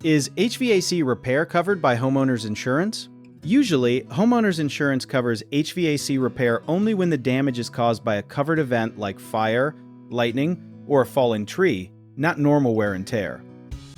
Is HVAC repair covered by homeowners insurance? Usually, homeowners insurance covers HVAC repair only when the damage is caused by a covered event like fire, lightning, or a falling tree, not normal wear and tear.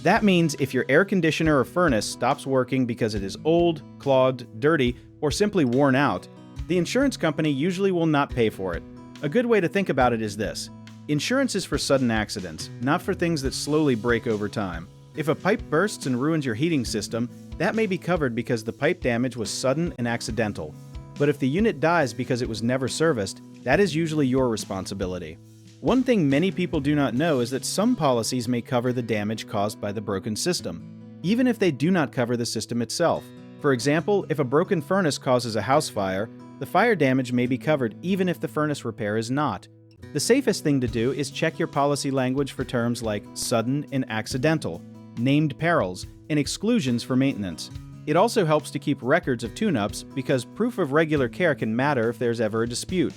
That means if your air conditioner or furnace stops working because it is old, clogged, dirty, or simply worn out, the insurance company usually will not pay for it. A good way to think about it is this: insurance is for sudden accidents, not for things that slowly break over time. If a pipe bursts and ruins your heating system, that may be covered because the pipe damage was sudden and accidental. But if the unit dies because it was never serviced, that is usually your responsibility. One thing many people do not know is that some policies may cover the damage caused by the broken system, even if they do not cover the system itself. For example, if a broken furnace causes a house fire, the fire damage may be covered even if the furnace repair is not. The safest thing to do is check your policy language for terms like sudden and accidental, named perils, and exclusions for maintenance. It also helps to keep records of tune-ups because proof of regular care can matter if there's ever a dispute.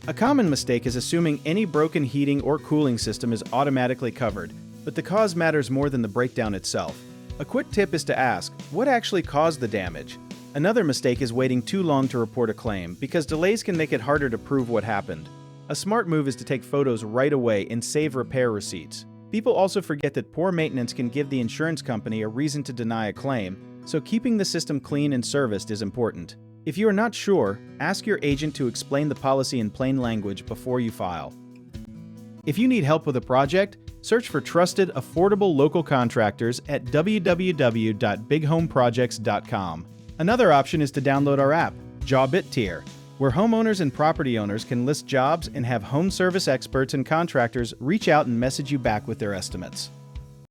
A common mistake is assuming any broken heating or cooling system is automatically covered, but the cause matters more than the breakdown itself. A quick tip is to ask, what actually caused the damage? Another mistake is waiting too long to report a claim, because delays can make it harder to prove what happened. A smart move is to take photos right away and save repair receipts. People also forget that poor maintenance can give the insurance company a reason to deny a claim, so keeping the system clean and serviced is important. If you are not sure, ask your agent to explain the policy in plain language before you file. If you need help with a project, search for trusted, affordable local contractors at www.bighomeprojects.com. Another option is to download our app, Jobit Tier, where homeowners and property owners can list jobs and have home service experts and contractors reach out and message you back with their estimates.